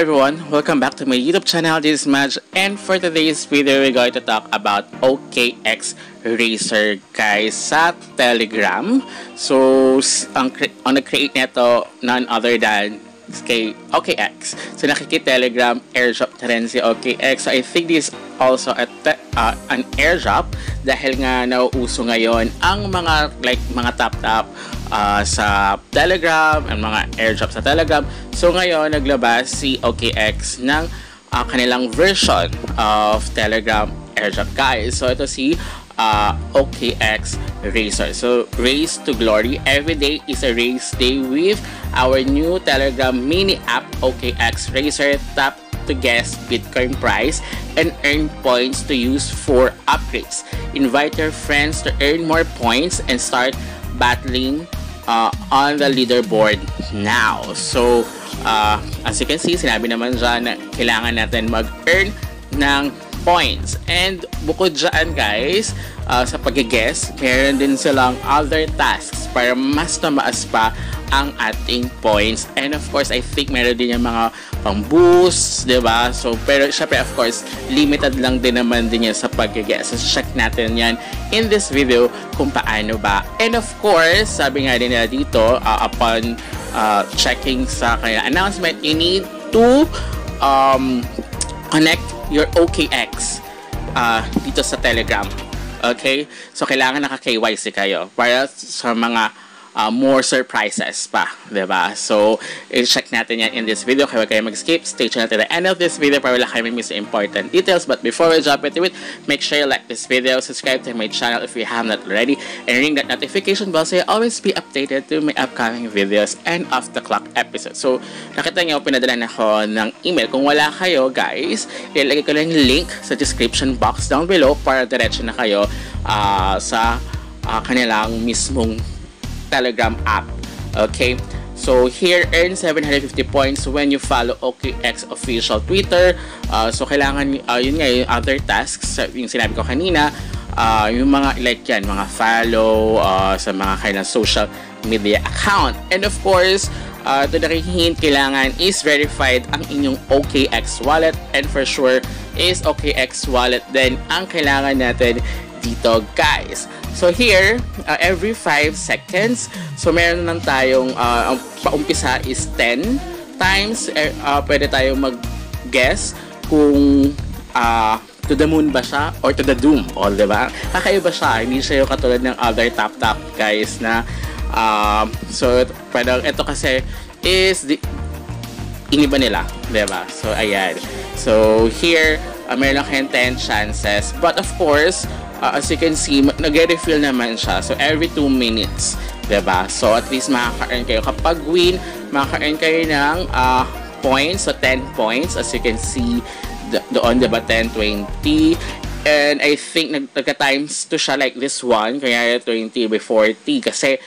everyone, welcome back to my YouTube channel. This is Madge, and for today's video, we're going to talk about OKX Racer guys sa Telegram. So, ang nag-create nito none other than kay OKX. So, nakiki-Telegram airdrop na rin si OKX. So, I think this is also an airdrop dahil nga nauuso ngayon ang mga top sa Telegram, ang mga airdrop sa Telegram. So, ngayon, naglabas si OKX ng kanilang version of Telegram airdrop guys. So, ito si OKX Racer. So, Race to Glory. Every day is a race day with our new Telegram mini app, OKX Racer. Tap to guess Bitcoin price and earn points to use for upgrades. Invite your friends to earn more points and start battling on the leaderboard now. So, as you can see, sinabi naman dyan na kailangan natin mag-earn ng points. And bukod dyan guys, sa pag-guess, meron din silang other tasks para mas tumaas pa ang ating points. And of course, I think meron din yung mga pang-boost, diba? So, pero syempre, of course, limited lang din naman din yan sa pag-guess. So, check natin yan in this video kung paano ba. And of course, sabi nga din nila dito, upon checking sa kaya announcement, you need to connect your OKX dito sa Telegram. Okay? So, kailangan naka-KYC kayo para sa mga more surprises pa, diba? So, i-check natin yan in this video. Kaya huwag kayo mag-skip. Stay tuned to the end of this video para wala kayo miss important details. But before we jump into it, make sure you like this video, subscribe to my channel if you have not already, and ring that notification bell so you always be updated to my upcoming videos and off-the-clock episodes. So, nakita nyo, pinadalan ako ng email. Kung wala kayo, guys, ilalagay ko lang yung link sa description box down below para diretso na kayo sa kanilang mismong Telegram app. Okay, so here, earn 750 points when you follow OKX official Twitter. So kailangan yun nga yung other tasks yung sinabi ko kanina, yung mga like yan, mga follow sa mga kailang social media account. And of course, to the hint, kailangan is verified ang inyong OKX wallet, and for sure is OKX wallet then ang kailangan natin dito guys. So here, every 5 seconds, so meron lang tayong, ang paumpisa is 10 times, pwede tayong mag-guess kung to the moon ba siya or to the doom, o diba? Kakaiba siya, hindi siya yung katulad ng other top guys na, so parang ito kasi is, iniba nila, diba? So ayan, so here, meron lang kayong 10 chances, but of course, as you can see, nag-refill naman siya. So, every 2 minutes. Diba? So, at least makaka-earn kayo. Kapag win, makaka-earn kayo ng points. So, 10 points. As you can see, doon, diba? 10, 20. And I think, nagka-times to siya like this one. Kaya 20 by 40. Kasi,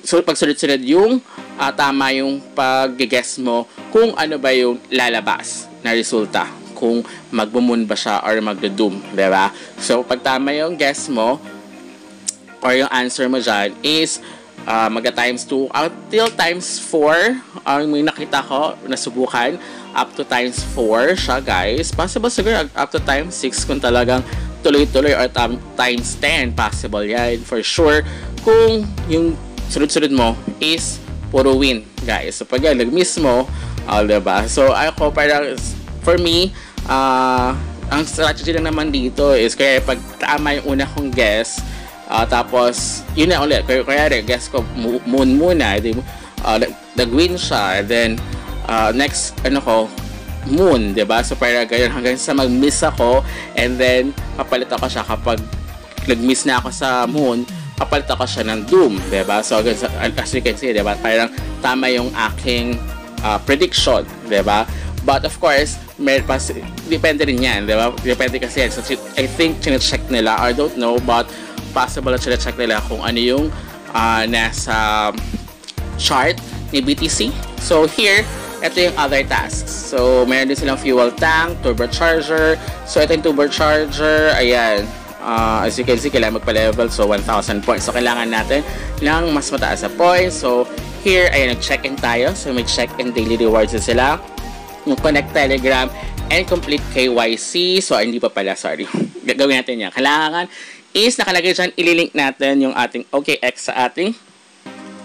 so, pag sunod-sunod yung tama yung pag-guess mo kung ano ba yung lalabas na resulta. Kung magbumun ba siya or magdo-doom, diba? So, pag tama yung guess mo or yung answer mo dyan is magka-times 2 until times 4. May nakita ko, nasubukan, up to times 4 siya, guys. Possible siguro up to times 6 kung talagang tuloy-tuloy, or times 10. Possible yan, for sure. Kung yung sunod-sunod mo is puro win, guys. So, pag yan, nag-miss mo, diba? So, ako parang, for me, ang strategy lang naman dito is kaya pag tama yung una kong guess, tapos yun na ulit, kaya guess ko moon muna, nag-win siya, and then next ko moon, diba? So para ganyan hanggang sa mag-miss ako, and then papalit ako siya kapag nag-miss na ako sa moon, papalit ako siya ng doom, diba? So as you can see, diba? Parang tama yung aking prediction, diba? But of course, depende rin yan, di ba? Depende kasi yan. So, I think, chinecheck nila, I don't know, but possible na chinecheck nila kung ano yung nasa chart ni BTC. So, here, ito yung other tasks. So, meron din silang fuel tank, turbocharger. So, ito yung turbocharger, ayan. As you can see, kailangan magpa-level. So, 1,000 points. So, kailangan natin ng mas mataas na points. So, here, ayan, nag-check-in tayo. So, may check-in daily rewards na sila. yung Connect Telegram and complete KYC. So, hindi pa pala, sorry. Gagawin natin yan. Kailangan is nakalagay dyan, ililink natin yung ating OKX sa ating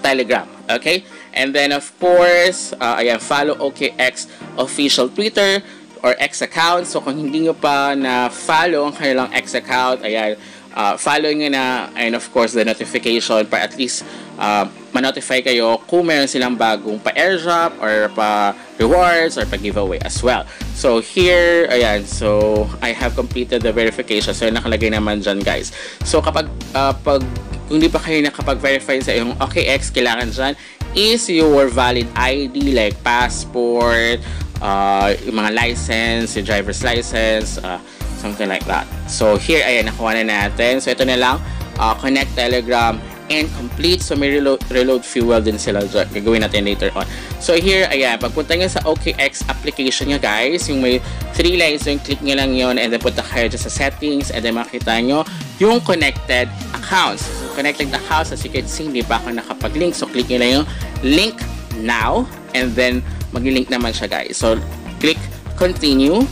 Telegram. Okay? And then, of course, ayan, follow OKX official Twitter or X account. So, kung hindi nyo pa na-follow ang kanilang X account, ayan, follow nyo na, and of course, the notification para at least ma-notify kayo kung meron silang bagong pa-airdrop or pa-rewards or pa-giveaway as well. So, here, ayan, so, I have completed the verification. So, nakalagay naman dyan, guys. So, kapag, kung di pa kayo nakapag-verify sa iyong OKX, kailangan dyan is your valid ID like passport, yung mga license, yung driver's license, something like that. So, here, ayan, nakuha na natin. So, ito na lang, Connect Telegram and complete. So, may reload fuel din sila dyan. Gagawin natin later on. So, here, ayan, pagpunta nyo sa OKX application nyo, guys, yung may 3 lines, yung click nyo lang yun, and then punta kayo dyan sa settings, and then makita nyo yung connected accounts. So, connected accounts, as you can see, hindi pa ako nakapag-link. So, click nyo lang yung link now, and then mag-link naman siya, guys. So, click continue.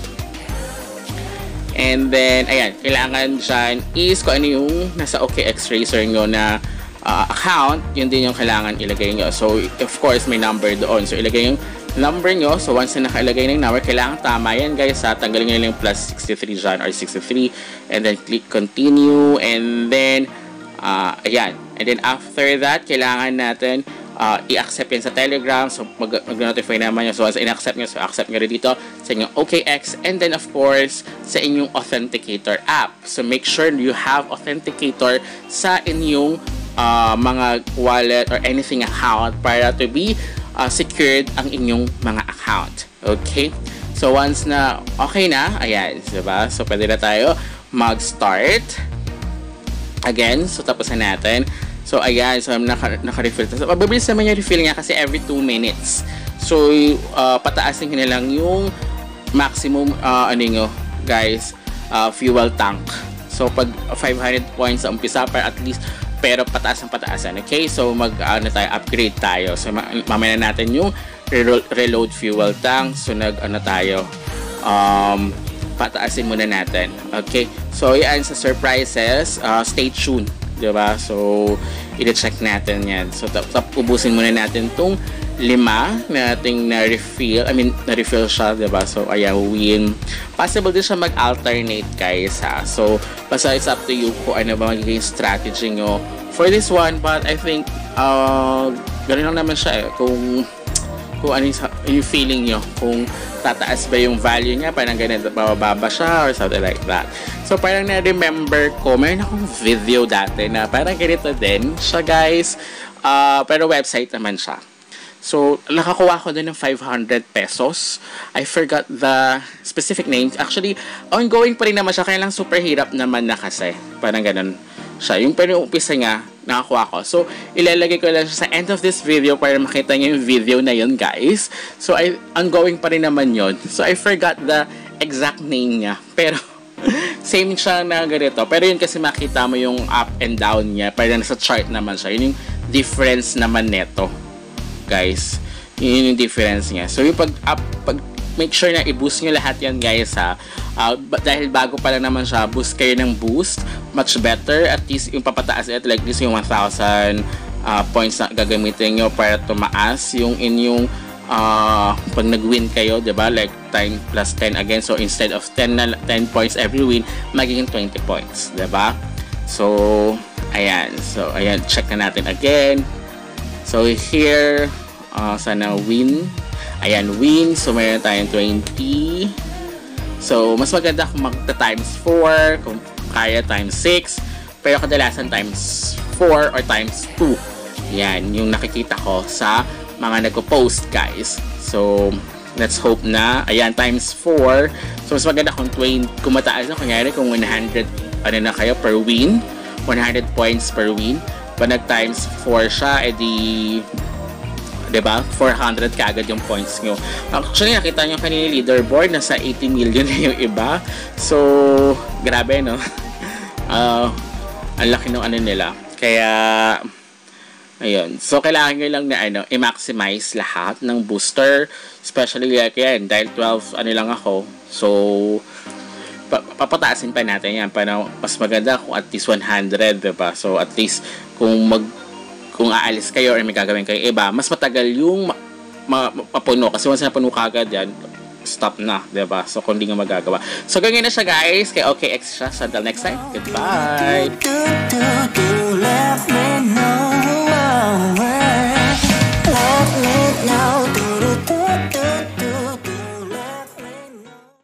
And then, ayan, kailangan dyan is kung ano yung nasa OKX Racer nyo na account, yun din yung kailangan ilagay nyo. So, of course, may number doon. So, ilagay yung number nyo. So, once na nakalagay ng number, kailangan tama yan, guys. Tanggalin nyo yung plus 63 dyan or 63. And then, click continue. And then, ayan. And then, after that, kailangan natin i-accept yan sa Telegram. So, mag-notify naman yun. So, once in-accept nyo, so accept nyo rin dito sa inyong OKX. And then, of course, sa inyong Authenticator app. So, make sure you have Authenticator sa inyong mga wallet or anything account para to be secured ang inyong mga account. Okay? So, once na okay na, ayan, diba? So, pwede na tayo mag-start. Again, so tapos na natin. So, ayan, so naka-refill. So, mabilis naman yung refill niya kasi every 2 minutes. So, pataasin ko na lang yung maximum, guys, fuel tank. So, pag 500 points sa umpisa, para at least, pero pataas ang pataasan. Okay? So, upgrade tayo. So, mamaya na natin yung reload fuel tank. So, tayo. Pataasin muna natin. Okay? So, yan sa surprises. Stay tuned. Diba? So, i-check natin yan. So, ubusin muna natin itong 5 nating na-refill. Na-refill siya, diba? So, ayan, win. Possible din siya mag-alternate, guys, ha? So, basta it's up to you kung ano ba magiging strategy nyo for this one. But, I think, gano'n lang naman siya, eh. Kung ano yung feeling nyo. Kung tataas ba yung value niya, parang ganun, bababa siya, or something like that. So, parang na-remember ko, mayroon akong video dati na parang ganito din siya, guys. Pero website naman siya. So, nakakuha ko din ng 500 pesos. I forgot the specific name. Actually, ongoing pa rin naman siya. Kaya lang super hirap naman na kasi. Parang ganun siya. Yung pero umpisa nga, nakakuha ko. So, ilalagay ko lang siya sa end of this video para makita niyo yung video na yun, guys. So, ongoing pa rin naman yun. So, I forgot the exact name niya. Pero, same siya na ganito. Pero yun kasi makita mo yung up and down niya. Parang nasa chart naman siya. Yun yung difference naman neto, guys. Yun yung difference niya. So, yung make sure na i-boost nyo lahat yan, guys, ha. Dahil bago pa lang naman siya, boost kayo ng boost. Much better. At least yung papataas at like this yung 1,000 points na gagamitin nyo para tumaas yung inyong pag nag-win kayo, diba? Like time plus 10 again. So, instead of 10 points every win, magiging 20 points, diba? So, ayan. So, ayan. Check na natin again. So, here, sana win. Ayan, win. So, mayroon tayong 20. So, mas maganda kung magta-times 4, kung kaya times 6. Pero kadalasan times 4 or times 2. Yan, yung nakikita ko sa mga nagpo-post, guys. So, let's hope na. Ayan, times 4. So, mas maganda kung 20. Kung mataas na, kunyari, kung 100, ano na kayo, per win. 100 points per win. Pag nag-times 4 siya, edi, diba? 400 kagad yung points nyo. Actually, nakita nyo kanina leaderboard, nasa 80 million na yung iba. So, grabe, no? Ang laki ng ano nila. Kaya, Ayun. So, kailangan nyo lang na i-maximize lahat ng booster. Especially like yan, dahil 12, lang ako. So, papataasin pa natin yan. Para mas maganda kung at least 100, diba? So, at least, kung aalis kayo or may gagawin kayo iba, mas matagal yung mapuno. Kasi once na puno ka agad yan, stop na, diba? So, kung hindi nga magagawa. So, ganyan na siya, guys. Kaya OKX siya. So, until next time, goodbye!